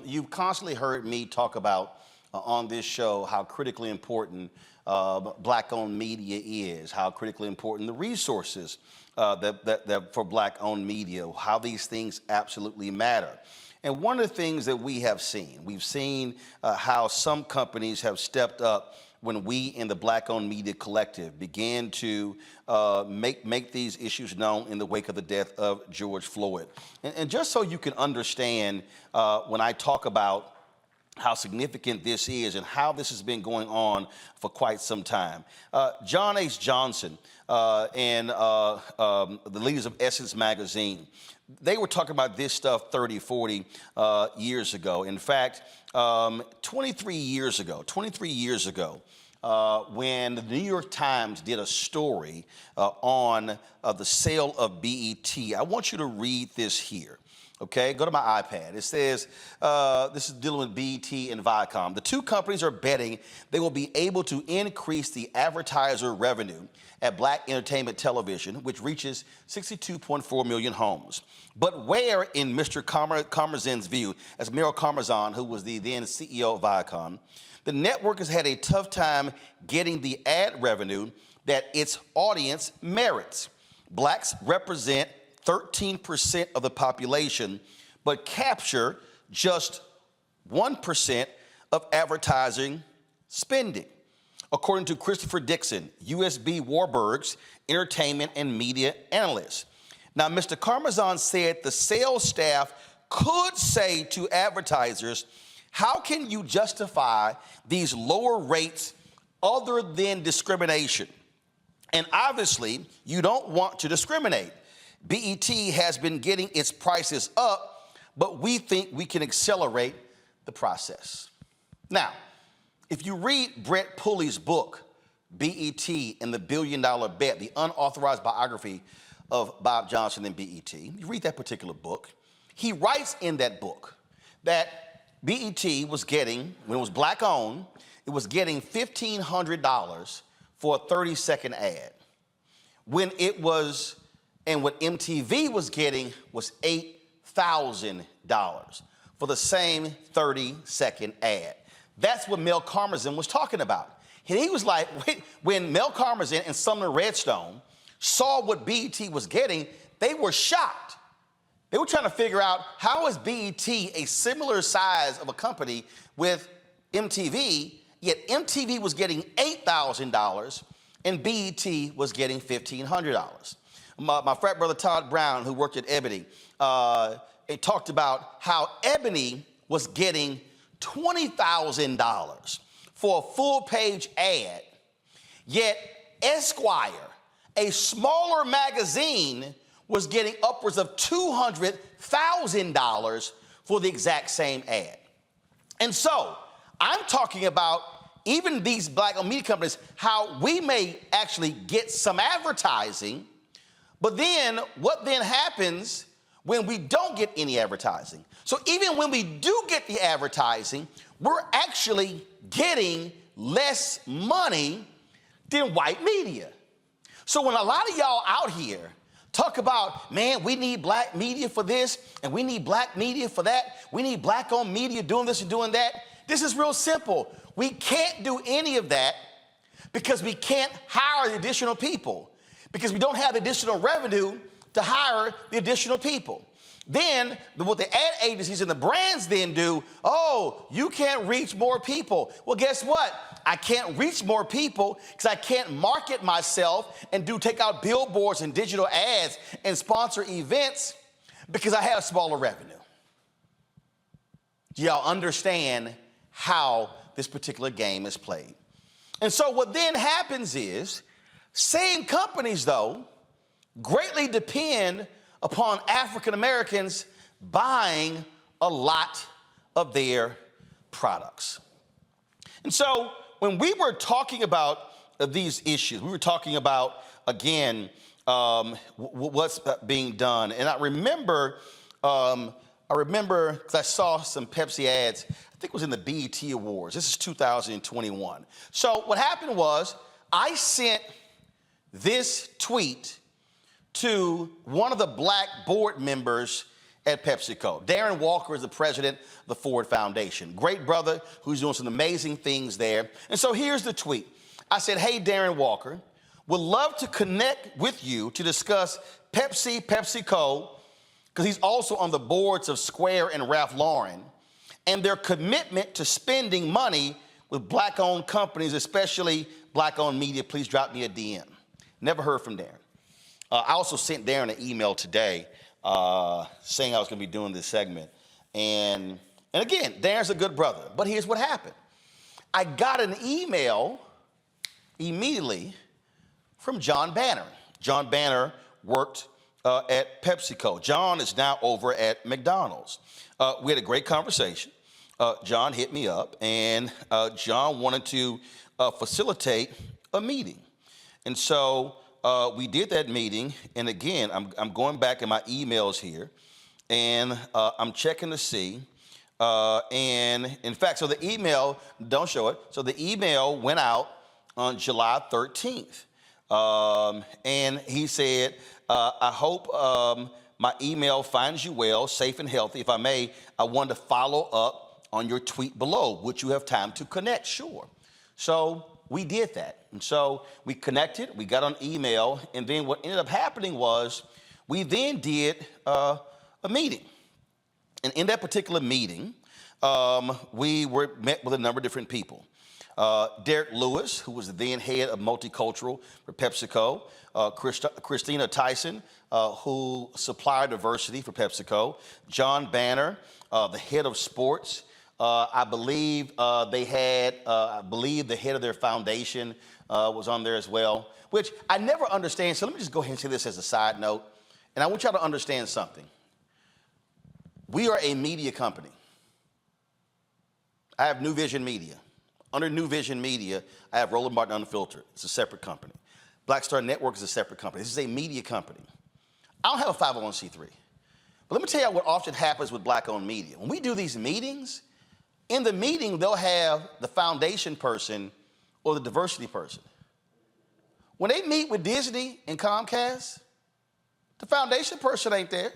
You've constantly heard me talk about on this show how critically important black-owned media is, how critically important the resources that for black-owned media, how these things absolutely matter. And one of the things that we've seen how some companies have stepped up when we in the Black-Owned Media Collective began to make these issues known in the wake of the death of George Floyd. And just so you can understand when I talk about how significant this is and how this has been going on for quite some time. John H. Johnson and the leaders of Essence magazine, they were talking about this stuff 30, 40 years ago. In fact, 23 years ago, when the New York Times did a story on the sale of BET, I want you to read this here. Okay, go to my iPad. It says, this is dealing with BET and Viacom. The two companies are betting they will be able to increase the advertiser revenue at Black entertainment television, which reaches 62.4 million homes. But where, in Mr. Karmazin's view, as Meryl Karmazin, who was the then CEO of Viacom, the network has had a tough time getting the ad revenue that its audience merits. Blacks represent 13% of the population, but capture just 1% of advertising spending, according to Christopher Dixon, USB Warburg's entertainment and media analyst. Now, Mr. Karmazin said the sales staff could say to advertisers, how can you justify these lower rates other than discrimination? And obviously, you don't want to discriminate. BET has been getting its prices up, but we think we can accelerate the process. Now, if you read Brett Pulley's book, BET and the $1 Billion Bet, the unauthorized biography of Bob Johnson and BET, you read that particular book, he writes in that book that BET was getting, when it was black-owned, it was getting $1,500 for a 30-second ad. When it was, and what MTV was getting was $8,000 for the same 30-second ad. That's what Mel Karmazin was talking about. And he was like, when Mel Karmazin and Sumner Redstone saw what BET was getting, they were shocked. They were trying to figure out, how is BET a similar size of a company with MTV, yet MTV was getting $8,000 and BET was getting $1,500. My frat brother Todd Brown, who worked at Ebony, it talked about how Ebony was getting $20,000 for a full-page ad, yet Esquire, a smaller magazine, was getting upwards of $200,000 for the exact same ad. And so I'm talking about even these black-owned media companies, how we may actually get some advertising, but then what then happens when we don't get any advertising? So even when we do get the advertising, we're actually getting less money than white media. So when a lot of y'all out here talk about, man, we need black media for this, and we need black media for that, we need black-owned media doing this and doing that, this is real simple. We can't do any of that because we can't hire the additional people, because we don't have additional revenue to hire the additional people. Then what the ad agencies and the brands then do, oh, you can't reach more people. Well, guess what? I can't reach more people because I can't market myself and take out billboards and digital ads and sponsor events because I have smaller revenue. Do y'all understand how this particular game is played? And so what then happens is, same companies, though, greatly depend upon African Americans buying a lot of their products. And so when we were talking about these issues, we were talking about, again, what's being done. And I remember, because I saw some Pepsi ads, I think it was in the BET Awards. This is 2021. So what happened was, I sent this tweet to one of the black board members at Pepsico. Darren Walker is the president of the Ford Foundation. Great brother who's doing some amazing things there. And so here's the tweet. I said, hey, Darren Walker, would love to connect with you to discuss Pepsico, because he's also on the boards of Square and Ralph Lauren, and their commitment to spending money with black-owned companies, especially black-owned media. Please drop me a DM. Never heard from Darren. I also sent Darren an email today saying I was going to be doing this segment. And again, Darren's a good brother. But here's what happened. I got an email immediately from John Banner. John Banner worked at PepsiCo. John is now over at McDonald's. We had a great conversation. John hit me up, and John wanted to facilitate a meeting. And so we did that meeting, and again, I'm going back in my emails here, and I'm checking to see. And in fact, so the email, don't show it, so the email went out on July 13th. And he said, I hope my email finds you well, safe and healthy. If I may, I wanted to follow up on your tweet below. Would you have time to connect? Sure. So we did that. And so we connected, we got on email, and then what ended up happening was we then did a meeting. And in that particular meeting, we met with a number of different people. Derek Lewis, who was the then head of multicultural for PepsiCo, Christina Tyson, who supplied diversity for PepsiCo, John Banner, the head of sports. I believe they had, the head of their foundation was on there as well, which I never understand. So let me just go ahead and say this as a side note, and I want y'all to understand something. We are a media company. I have New Vision Media. Under New Vision Media, I have Roland Martin Unfiltered. It's a separate company. Black Star Network is a separate company. This is a media company. I don't have a 501c3. But let me tell you what often happens with black-owned media. When we do these meetings, in the meeting, they'll have the foundation person or the diversity person. When they meet with Disney and Comcast, the foundation person ain't there.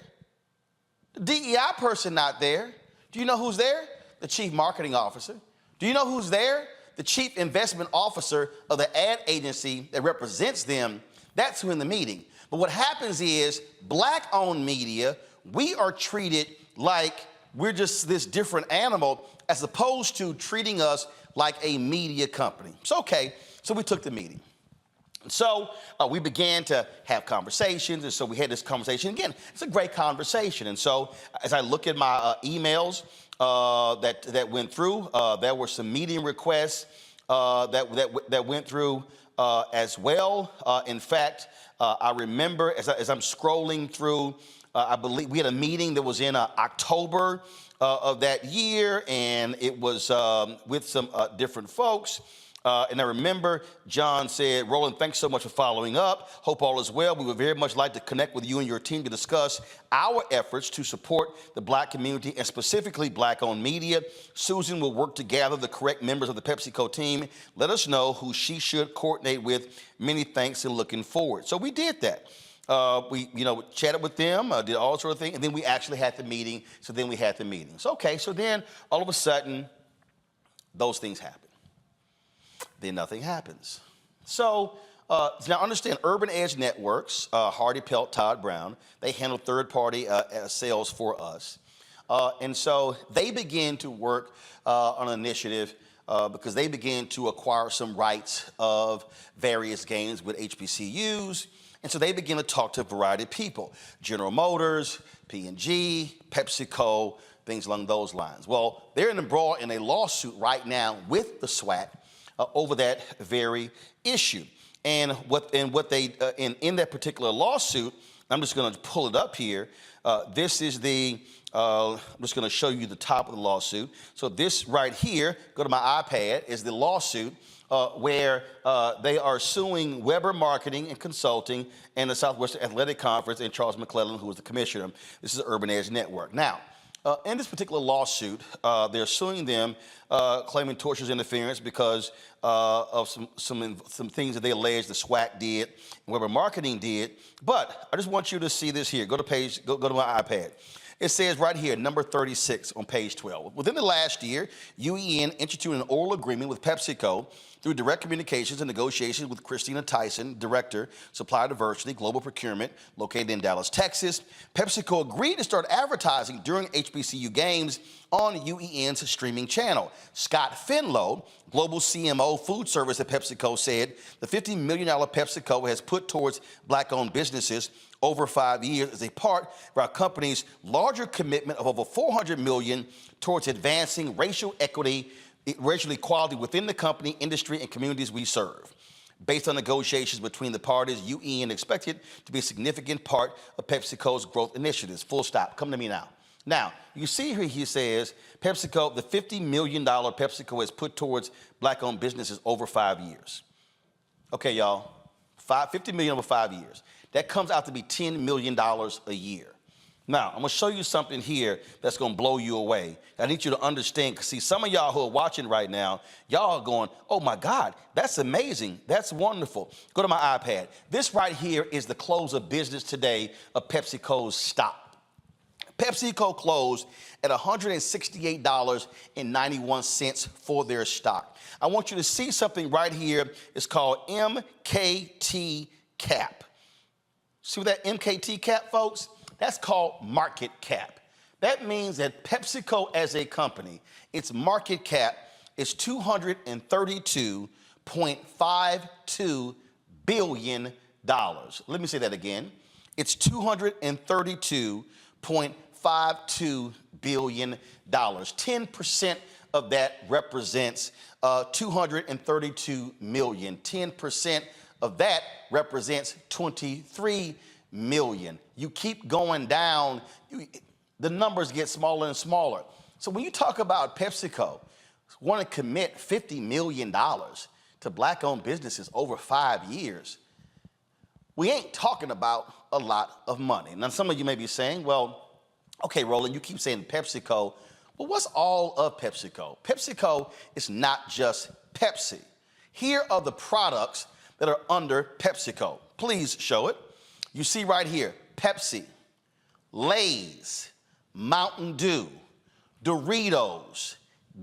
The DEI person not there. Do you know who's there? The chief marketing officer. Do you know who's there? The chief investment officer of the ad agency that represents them. That's who in the meeting. But what happens is black-owned media, we are treated like we're just this different animal as opposed to treating us like a media company. So, okay, so we took the meeting. So we began to have conversations, and so we had this conversation. Again, it's a great conversation. And so as I look at my emails that went through, there were some meeting requests that went through as well. In fact, I remember as I'm scrolling through, I believe we had a meeting that was in October of that year, and it was with some different folks. And I remember John said, Roland, thanks so much for following up. Hope all is well. We would very much like to connect with you and your team to discuss our efforts to support the black community and specifically black-owned media. Susan will work to gather the correct members of the PepsiCo team. Let us know who she should coordinate with. Many thanks and looking forward. So we did that. We chatted with them, did all sort of things, and then we actually had the meeting. So then we had the meeting. So, okay, so then all of a sudden, those things happen. Then nothing happens. So now understand, Urban Edge Networks, Hardy Pelt, Todd Brown, they handle third-party sales for us. And so they began to work on an initiative because they began to acquire some rights of various games with HBCUs. And so they began to talk to a variety of people, General Motors, P&G, PepsiCo, things along those lines. Well, they're embroiled in a lawsuit right now with the SWAC over that very issue. And in that particular lawsuit, I'm just going to pull it up here. This is I'm just going to show you the top of the lawsuit. So this right here, go to my iPad, is the lawsuit where they are suing Weber Marketing and Consulting and the Southwestern Athletic Conference and Charles McClellan, who was the commissioner. This is the Urban Edge Network. Now, in this particular lawsuit, they're suing them, claiming tortious interference because of some things that they allege the SWAC did, and Weber Marketing did. But I just want you to see this here. Go to my iPad. It says right here, number 36 on page 12. Within the last year, UEN instituted an oral agreement with PepsiCo through direct communications and negotiations with Christina Tyson, Director, Supplier Diversity, Global Procurement, located in Dallas, Texas. PepsiCo agreed to start advertising during HBCU games on UEN's streaming channel. Scott Finlow, Global CMO Food Service at PepsiCo, said the $50 million PepsiCo has put towards black-owned businesses over 5 years is a part of our company's larger commitment of over $400 million towards advancing racial equity, racial equality within the company, industry, and communities we serve. Based on negotiations between the parties, UEN expected to be a significant part of PepsiCo's growth initiatives. Full stop. Come to me now. Now, you see here he says PepsiCo, the $50 million PepsiCo has put towards black-owned businesses over 5 years. Okay, y'all, $50 million over 5 years. That comes out to be $10 million a year. Now, I'm going to show you something here that's going to blow you away. I need you to understand, because see, some of y'all who are watching right now, y'all are going, oh my God, that's amazing. That's wonderful. Go to my iPad. This right here is the close of business today of PepsiCo's stock. PepsiCo closed at $168.91 for their stock. I want you to see something right here. It's called MKT cap. See what that MKT cap, folks? That's called market cap. That means that PepsiCo as a company, its market cap is $232.52 billion. Let me say that again. It's $232.52 billion. 10% of that represents 232 million. 10% of that represents 23 million. You keep going down, the numbers get smaller and smaller. So when you talk about PepsiCo want to commit $50 million to black-owned businesses over 5 years, we ain't talking about a lot of money. Now, some of you may be saying, well, okay, Roland, you keep saying PepsiCo. Well, what's all of PepsiCo? PepsiCo is not just Pepsi. Here are the products that are under PepsiCo. Please show it. You see right here, Pepsi, Lay's, Mountain Dew, Doritos,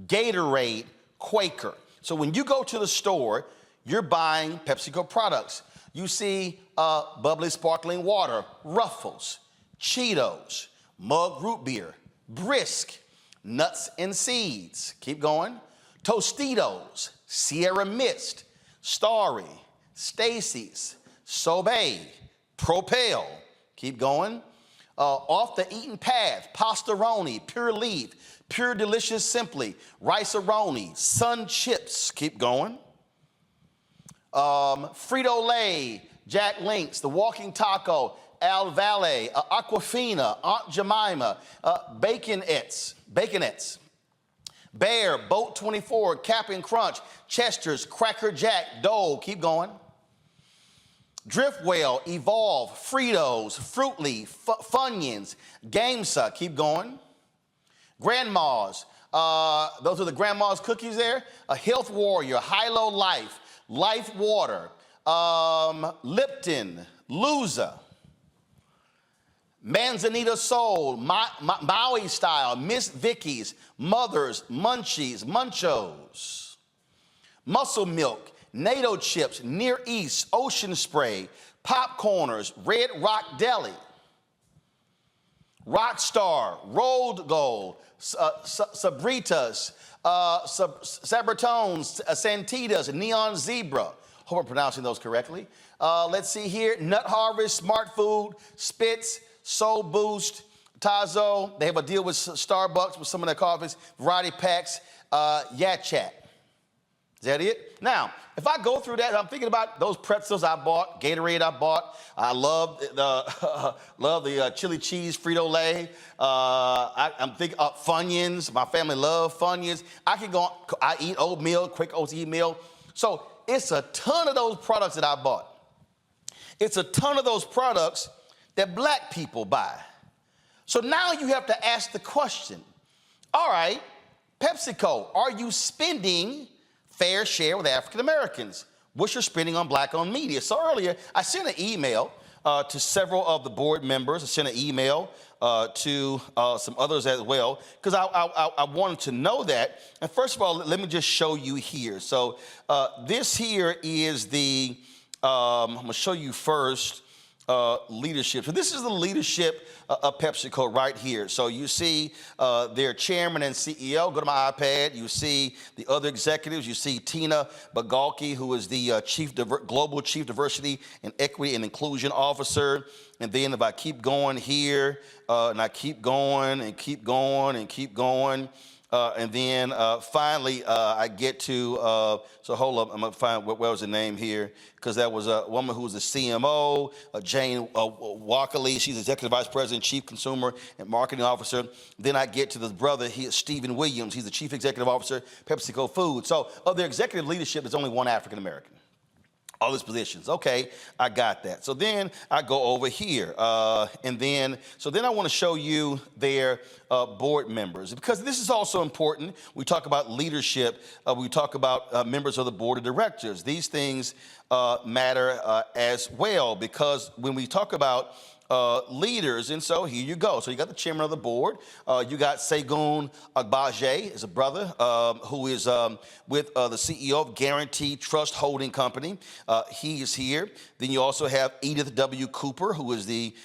Gatorade, Quaker. So when you go to the store, you're buying PepsiCo products. You see bubbly sparkling water, Ruffles, Cheetos, Mug Root Beer, Brisk, Nuts and Seeds. Keep going. Tostitos, Sierra Mist, Starry, Stacy's, Sobe, Propel. Keep going. Off the Eaten Path, Pastaroni, Pure Leaf, Pure Delicious Simply, Rice-A-Roni, Sun Chips. Keep going. Frito-Lay, Jack Links, The Walking Taco, Al Valle, Aquafina, Aunt Jemima, Baconettes, Bear, Boat 24, Cap'n Crunch, Chester's, Cracker Jack, Dole. Keep going. Driftwell, Evolve, Fritos, Fruit Leaf, Funyuns, Gamesa. Keep going. Grandma's, those are the Grandma's cookies there. Health Warrior, Hilo Life, Life Water, Lipton, Luza, Manzanita Soul, Maui Style, Miss Vicky's, Mother's, Munchies, Munchos, Muscle Milk, NATO Chips, Near East, Ocean Spray, Popcorners, Red Rock Deli, Rockstar, Rolled Gold, Sabritas, Sabritones, Santitas, Neon Zebra. Hope I'm pronouncing those correctly. Let's see here. Nut Harvest, Smart Food, Spitz, Soul Boost, Tazo. They have a deal with Starbucks with some of their coffees. Variety Packs, Yat Chat. Is that it? Now, if I go through that, I'm thinking about those pretzels I bought, Gatorade I bought. I love the chili cheese Frito-Lay. I'm thinking of Funyuns. My family loves Funyuns. I can go. I eat oatmeal, quick oatmeal. So it's a ton of those products that I bought. It's a ton of those products that black people buy. So now you have to ask the question, all right, PepsiCo, are you spending fair share with African Americans? What's your spending on black-owned media? So earlier, I sent an email to several of the board members. I sent an email to some others as well, because I wanted to know that. And first of all, let me just show you here. So this here is the, I'm going to show you first leadership. So this is the leadership of PepsiCo right here. So you see their chairman and CEO. Go to my iPad. You see the other executives. You see Tina Bagalki, who is the Global Chief Diversity and Equity and Inclusion Officer. And then if I keep going here, and I keep going and keep going and keep going, and then finally I get to, so hold up, I'm gonna find, what was the name here? Because that was a woman who was the CMO, Jane Walkerly. She's Executive Vice President, Chief Consumer and Marketing Officer. Then I get to the brother, Stephen Williams. He's the Chief Executive Officer, PepsiCo Foods. So of their executive leadership, there's only one African American. All these positions. Okay, I got that. So then I go over here. And then I want to show you their board members, because this is also important. We talk about leadership. We talk about members of the board of directors. These things matter as well, because when we talk about leaders, and so here you go. So you got the chairman of the board. You got Segun Agbaje, is a brother who is with the CEO of Guaranteed Trust Holding Company. He is here. Then you also have Edith W. Cooper, who is the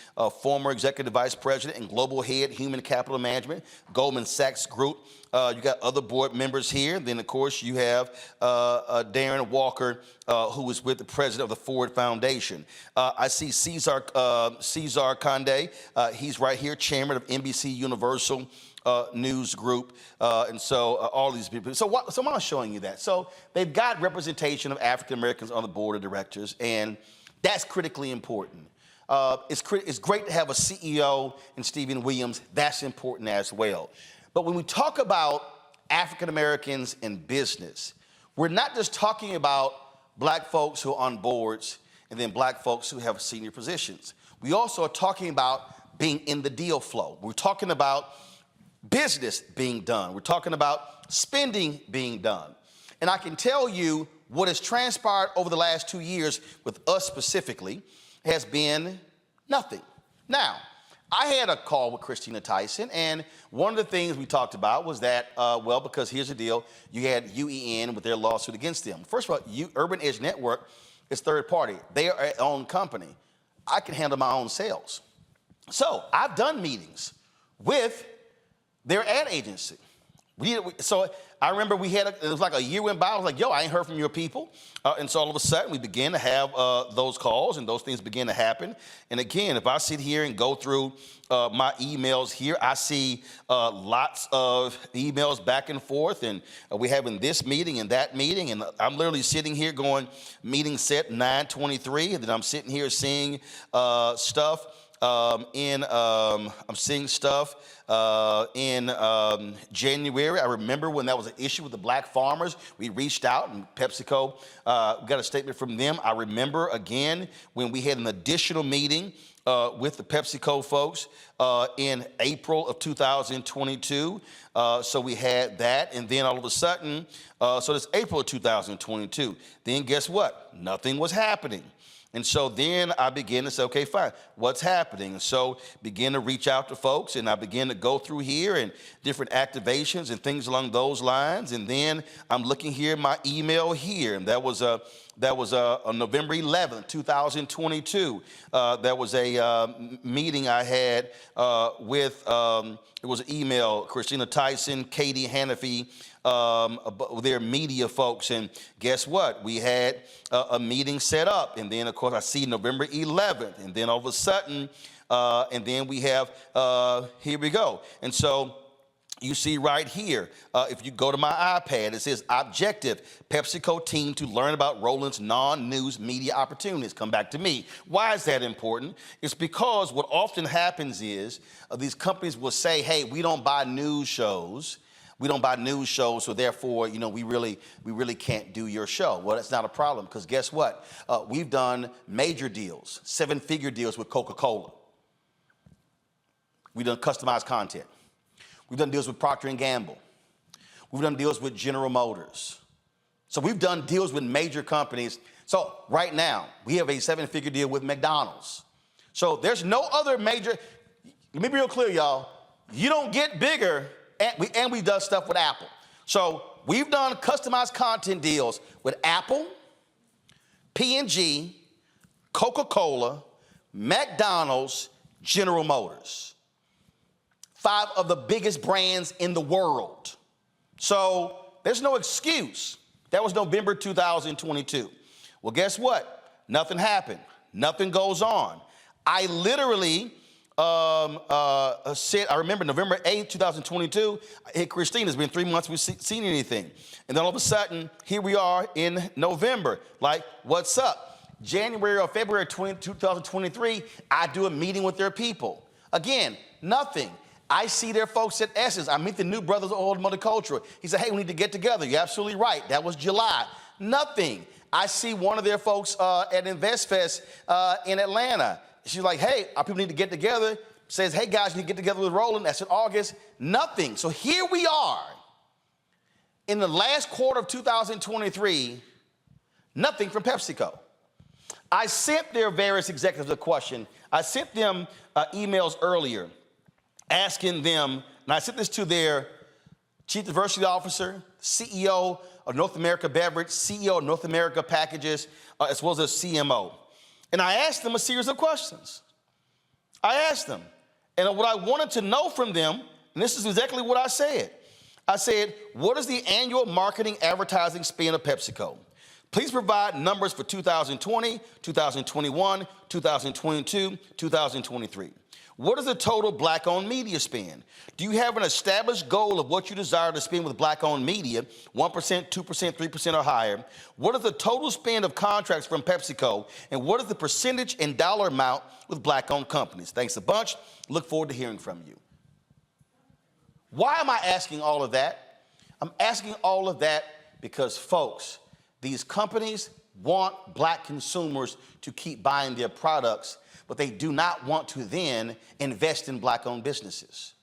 former executive vice president and global head human capital management, Goldman Sachs Group. You got other board members here. Then, of course, you have Darren Walker, who is with the president of the Ford Foundation. I see Cesar Conde. He's right here, chairman of NBC Universal News Group. And so all these people. So I'm showing you that. So they've got representation of African Americans on the board of directors, and that's critically important. It's great to have a CEO in Stephen Williams. That's important as well. But when we talk about African Americans in business, we're not just talking about black folks who are on boards and then black folks who have senior positions. We also are talking about being in the deal flow. We're talking about business being done. We're talking about spending being done. And I can tell you what has transpired over the last 2 years with us specifically has been nothing. Now, I had a call with Christina Tyson, and one of the things we talked about was that, well, because here's the deal, you had UEN with their lawsuit against them. First of all, Urban Edge Network is third party. They are their own company. I can handle my own sales. So I've done meetings with their ad agency. So I remember it was like a year went by. I was like, yo, I ain't heard from your people. And so all of a sudden we began to have those calls, and those things began to happen. And again, if I sit here and go through my emails here, I see lots of emails back and forth, and we're having this meeting and that meeting. And I'm literally sitting here going, meeting set 9/23, and then I'm sitting here seeing stuff. I'm seeing stuff in January. I remember when that was an issue with the black farmers. We reached out, and PepsiCo got a statement from them. I remember, again, when we had an additional meeting with the PepsiCo folks in April of 2022. So we had that, and then all of a sudden, so it's April of 2022. Then guess what? Nothing was happening. And so then I began to say, okay, fine, what's happening? And so begin to reach out to folks, and I began to go through here and different activations and things along those lines. And then I'm looking here at my email here, and that was on November 11th, 2022. That was a meeting I had with, it was an email, Christina Tyson, Katie Hannafy, their media folks, and guess what? We had a meeting set up, and then of course I see November 11th, and then all of a sudden, and then we have, here we go. And so you see right here, if you go to my iPad, it says objective, PepsiCo team to learn about Roland's non-news media opportunities. Come back to me. Why is that important? It's because what often happens is these companies will say, hey, we don't buy news shows. We don't buy news shows, so therefore, you know, we really can't do your show. Well, that's not a problem, because guess what? We've done major deals, 7-figure deals with Coca-Cola. We've done customized content. We've done deals with Procter & Gamble. We've done deals with General Motors. So we've done deals with major companies. So right now, we have a 7-figure deal with McDonald's. So there's no other major, let me be real clear, y'all. You don't get bigger, and we've done stuff with Apple. So we've done customized content deals with Apple, P&G, Coca-Cola, McDonald's, General Motors. 5 of the biggest brands in the world. So there's no excuse. That was November 2022. Well, guess what? Nothing happened. Nothing goes on. I literally said, I remember November 8th, 2022, hey, Christine, it's been 3 months we've seen anything. And then all of a sudden, here we are in November. Like, what's up? January or February 2023, I do a meeting with their people. Again, nothing. I see their folks at Essence. I meet the new brothers of old multicultural. He said, hey, we need to get together. You're absolutely right. That was July. Nothing. I see one of their folks at InvestFest in Atlanta. She's like, hey, our people need to get together. Says, hey, guys, you need to get together with Roland. That's in August. Nothing. So here we are in the last quarter of 2023, nothing from PepsiCo. I sent their various executives a question. I sent them emails earlier asking them, and I sent this to their Chief Diversity Officer, CEO of North America Beverage, CEO of North America Packages, as well as a CMO. And I asked them a series of questions. I asked them, and what I wanted to know from them, and this is exactly what I said. I said, what is the annual marketing advertising spend of PepsiCo? Please provide numbers for 2020, 2021, 2022, 2023. What is the total Black-owned media spend? Do you have an established goal of what you desire to spend with Black-owned media, 1%, 2%, 3% or higher? What is the total spend of contracts from PepsiCo? And what is the percentage and dollar amount with Black-owned companies? Thanks a bunch. Look forward to hearing from you. Why am I asking all of that? I'm asking all of that because, folks, these companies want Black consumers to keep buying their products, but they do not want to then invest in Black-owned businesses.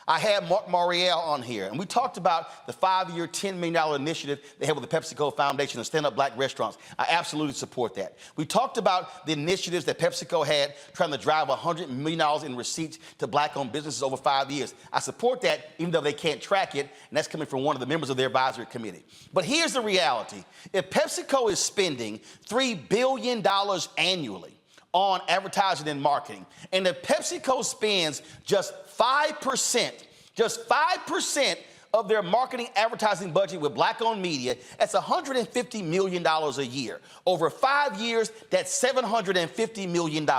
I had Mark Morial on here, and we talked about the 5-year, $10 million initiative they had with the PepsiCo Foundation to stand up Black restaurants. I absolutely support that. We talked about the initiatives that PepsiCo had trying to drive $100 million in receipts to Black-owned businesses over 5 years. I support that, even though they can't track it, and that's coming from one of the members of their advisory committee. But here's the reality. If PepsiCo is spending $3 billion annually on advertising and marketing, and if PepsiCo spends just 5% of their marketing advertising budget with Black-owned media, that's $150 million a year. Over 5 years, that's $750 million.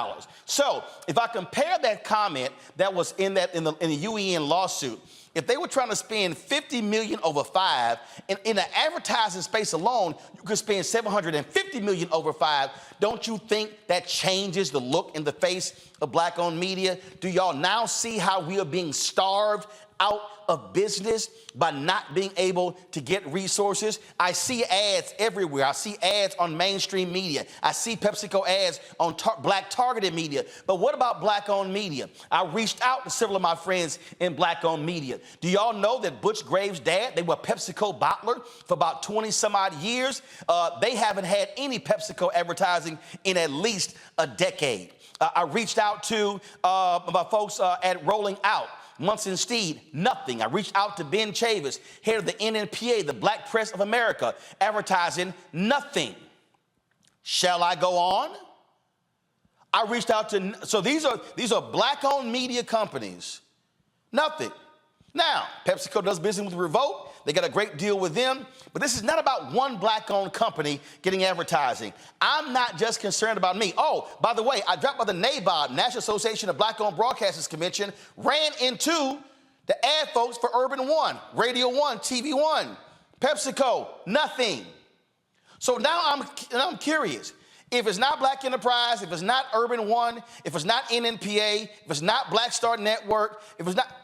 So if I compare that comment that was in the UEN lawsuit, if they were trying to spend $50 million over 5, and in the advertising space alone, you could spend $750 million over 5, don't you think that changes the look and the face of Black-owned media? Do y'all now see how we are being starved out of business by not being able to get resources? I see ads everywhere. I see ads on mainstream media. I see PepsiCo ads on Black targeted media. But what about Black-owned media? I reached out to several of my friends in Black-owned media. Do y'all know that Butch Graves' dad, they were PepsiCo bottler for about 20 some odd years? They haven't had any PepsiCo advertising in at least a decade. I reached out to my folks at Rolling Out. Munson Steed, nothing. I reached out to Ben Chavis, head of the NNPA, the Black Press of America, advertising, nothing. Shall I go on? I reached out to, so these are Black-owned media companies, nothing. Now, PepsiCo does business with Revolt. They got a great deal with them. But this is not about one Black-owned company getting advertising. I'm not just concerned about me. Oh, by the way, I dropped by the NABOB, National Association of Black-Owned Broadcasters Convention, ran into the ad folks for Urban One, Radio One, TV One, PepsiCo, nothing. So now I'm curious. If it's not Black Enterprise, if it's not Urban One, if it's not NNPA, if it's not Black Star Network, if it's not,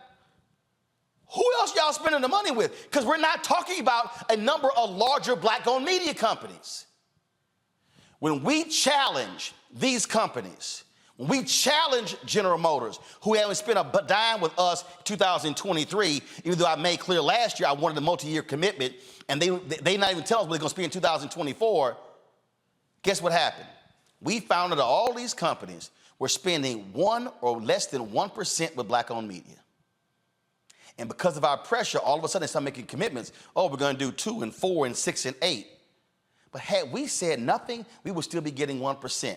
who else y'all spending the money with? Because we're not talking about a number of larger Black-owned media companies. When we challenge these companies, when we challenge General Motors, who haven't spent a dime with us in 2023, even though I made clear last year I wanted a multi-year commitment, and they not even tell us what they're going to spend in 2024, guess what happened? We found that all these companies we're spending 1 or less than 1% with black-owned media. And because of our pressure, all of a sudden they start making commitments. Oh, we're going to do 2 and 4 and 6 and 8. But had we said nothing, we would still be getting 1%.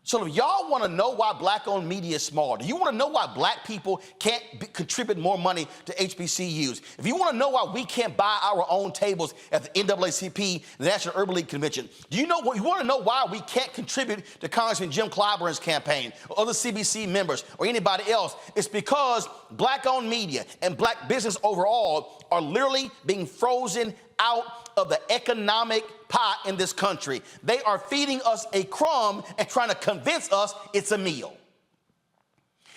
So if y'all want to know why black-owned media is small, do you want to know why black people can't contribute more money to HBCUs? If you want to know why we can't buy our own tables at the NAACP, the National Urban League Convention, do you want to know why we can't contribute to Congressman Jim Clyburn's campaign or other CBC members or anybody else? It's because black-owned media and black business overall are literally being frozen out of the economic pot in this country. They are feeding us a crumb and trying to convince us it's a meal.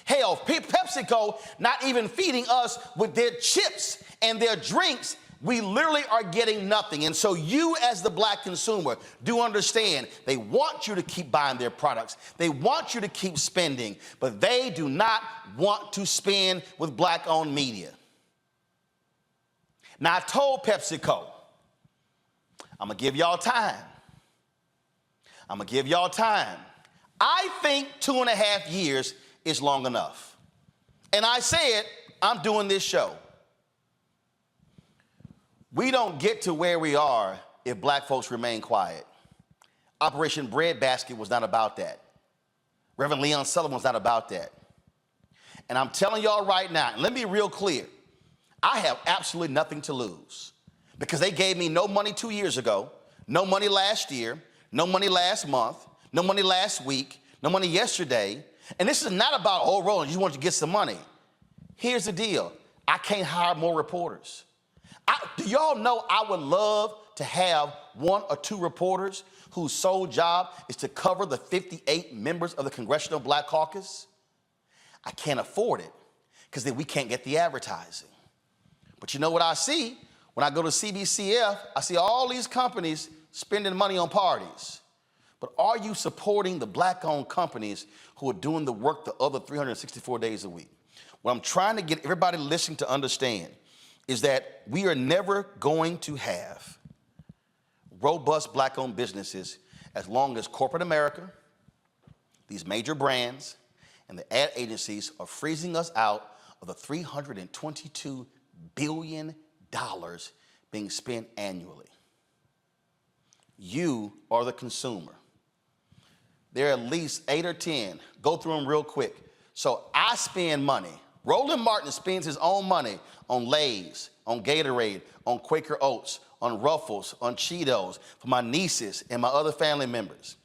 Hell, Pepsico not even feeding us with their chips and their drinks. We literally are getting nothing. And so you as the black consumer do understand they want you to keep buying their products. They want you to keep spending, but they do not want to spend with black-owned media. Now, I told PepsiCo, I'm going to give y'all time. I'm going to give y'all time. I think 2.5 years is long enough. And I said, I'm doing this show. We don't get to where we are if black folks remain quiet. Operation Breadbasket was not about that. Reverend Leon Sullivan was not about that. And I'm telling y'all right now, and let me be real clear, I have absolutely nothing to lose because they gave me no money 2 years ago, no money last year, no money last month, no money last week, no money yesterday. And this is not about, oh, Roland, you just want to get some money. Here's the deal. I can't hire more reporters. Do y'all know I would love to have 1 or 2 reporters whose sole job is to cover the 58 members of the Congressional Black Caucus? I can't afford it because then we can't get the advertising. But you know what I see? When I go to CBCF, I see all these companies spending money on parties. But are you supporting the black-owned companies who are doing the work the other 364 days a week? What I'm trying to get everybody listening to understand is that we are never going to have robust black-owned businesses as long as corporate America, these major brands, and the ad agencies are freezing us out of the $322 billion being spent annually. You are the consumer. There are at least 8 or 10. Go through them real quick. So I spend money. Roland Martin spends his own money on Lay's, on Gatorade, on Quaker Oats, on Ruffles, on Cheetos for my nieces and my other family members.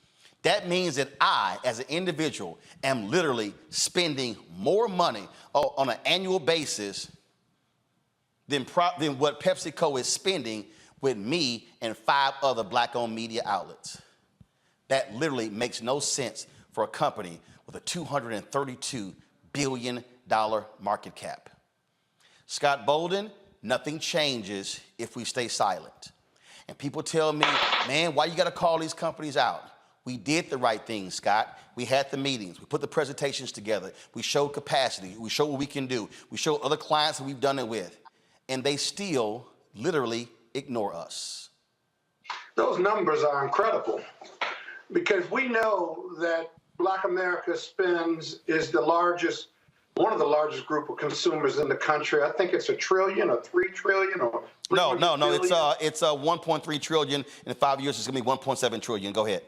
That means that I, as an individual, am literally spending more money on an annual basis than what PepsiCo is spending with me and 5 other black-owned media outlets. That literally makes no sense for a company with a $232 billion market cap. Scott Bolden, nothing changes if we stay silent. And people tell me, man, why you got to call these companies out? We did the right thing, Scott. We had the meetings. We put the presentations together. We showed capacity. We showed what we can do. We showed other clients that we've done it with. And they still literally ignore us. Those numbers are incredible because we know that Black America spends is one of the largest group of consumers in the country. I think it's $1 trillion or $3 trillion or no. It's 1.3 trillion. In 5 years, it's gonna be 1.7 trillion. Go ahead.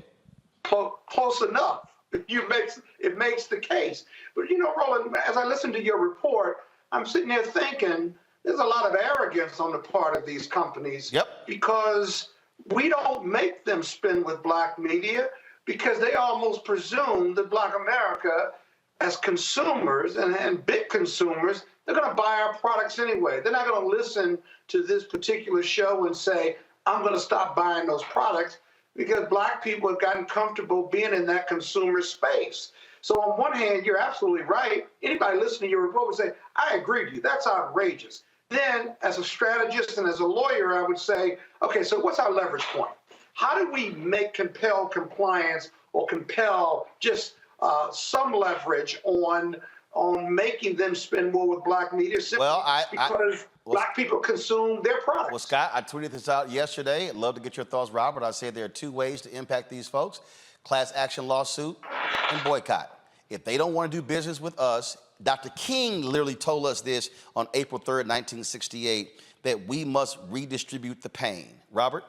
Close enough. It makes the case. But you know, Roland, as I listen to your report, I'm sitting there thinking there's a lot of arrogance on the part of these companies. Yep. Because we don't make them spend with black media because they almost presume that Black America, as consumers and big consumers, they're going to buy our products anyway. They're not going to listen to this particular show and say, I'm going to stop buying those products because black people have gotten comfortable being in that consumer space. So on one hand, you're absolutely right. Anybody listening to your report would say, I agree with you. That's outrageous. Then as a strategist and as a lawyer, I would say, okay, so what's our leverage point? How do we compel compliance or compel just some leverage on making them spend more with black media simply because black people consume their products? Well, Scott, I tweeted this out yesterday. I'd love to get your thoughts, Robert. I said there are 2 ways to impact these folks: class action lawsuit and boycott. If they don't want to do business with us, Dr. King literally told us this on April 3rd, 1968, that we must redistribute the pain. Robert?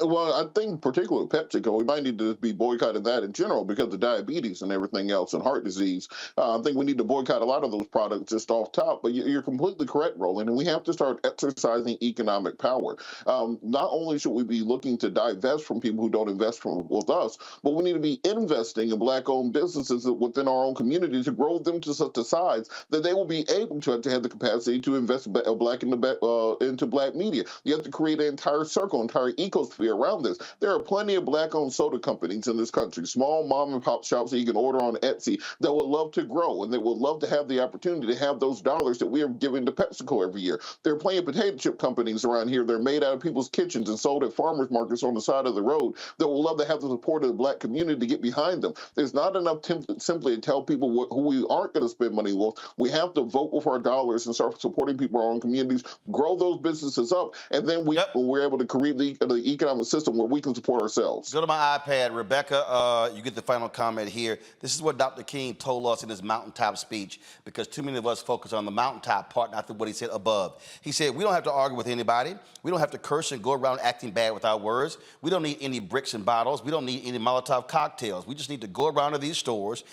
Well, I think particularly with PepsiCo, we might need to be boycotting that in general because of diabetes and everything else and heart disease. I think we need to boycott a lot of those products just off top. But you're completely correct, Roland, and we have to start exercising economic power. Not only should we be looking to divest from people who don't invest with us, but we need to be investing in Black-owned businesses within our own community to grow them to such a size that they will be able to have the capacity to invest into Black media. You have to create an entire circle, entire ecosystem around this. There are plenty of Black-owned soda companies in this country, small mom and pop shops that you can order on Etsy that would love to grow and they would love to have the opportunity to have those dollars that we are giving to PepsiCo every year. There are plenty of potato chip companies around here that are made out of people's kitchens and sold at farmers markets on the side of the road that would love to have the support of the Black community to get behind them. There's not enough simply to tell people who we aren't going to spend money with. We have to vote with our dollars and start supporting people in our own communities, grow those businesses up, and then we're able to create the economic system where we can support ourselves. Go to my iPad. Rebecca, you get the final comment here. This is what Dr. King told us in his mountaintop speech, because too many of us focus on the mountaintop part, not what he said above. He said, we don't have to argue with anybody. We don't have to curse and go around acting bad with our words. We don't need any bricks and bottles. We don't need any Molotov cocktails. We just need to go around to these stores,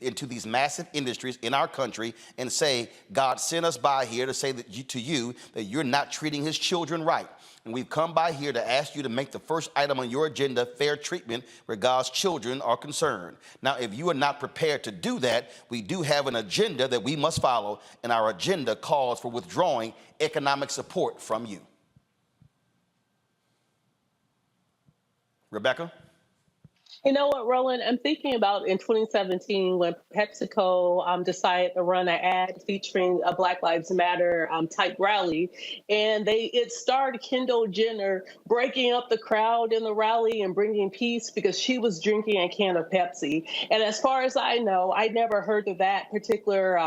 into these massive industries in our country and say, God sent us by here to say to you that you're not treating his children right. And we've come by here to ask you to make the first item on your agenda fair treatment where God's children are concerned. Now, if you are not prepared to do that, we do have an agenda that we must follow, and our agenda calls for withdrawing economic support from you. Rebecca? You know what, Roland? I'm thinking about in 2017 when PepsiCo decided to run an ad featuring a Black Lives Matter type rally, and it starred Kendall Jenner breaking up the crowd in the rally and bringing peace because she was drinking a can of Pepsi. And as far as I know, I never heard of that particular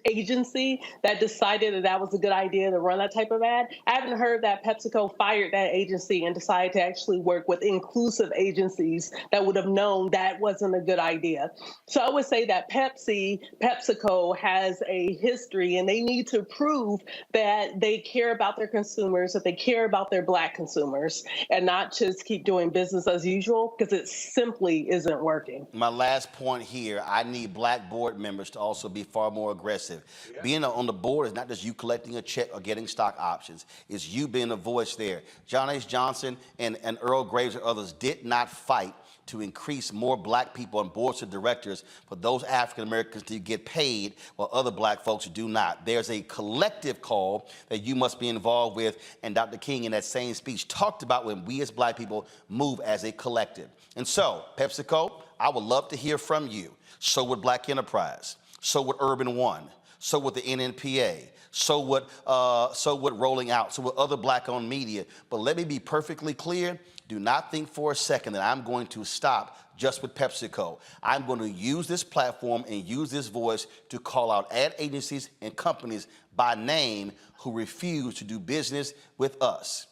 agency that decided that was a good idea to run that type of ad. I haven't heard that PepsiCo fired that agency and decided to actually work with inclusive agencies that would have known that wasn't a good idea. So I would say that PepsiCo has a history, and they need to prove that they care about their consumers, that they care about their Black consumers, and not just keep doing business as usual, because it simply isn't working. My last point here, I need Black board members to also be far more aggressive. Yeah. Being on the board is not just you collecting a check or getting stock options. It's you being a voice there. John H. Johnson and Earl Graves and others did not fight to increase more Black people on boards of directors for those African Americans to get paid while other Black folks do not. There's a collective call that you must be involved with, and Dr. King in that same speech talked about when we as Black people move as a collective. And so, PepsiCo, I would love to hear from you. So would Black Enterprise. So would Urban One. So would the NNPA. So would Rolling Out. So would other Black-owned media. But let me be perfectly clear. Do not think for a second that I'm going to stop just with PepsiCo. I'm going to use this platform and use this voice to call out ad agencies and companies by name who refuse to do business with us.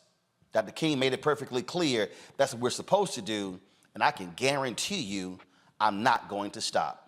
Dr. King made it perfectly clear that's what we're supposed to do, and I can guarantee you I'm not going to stop.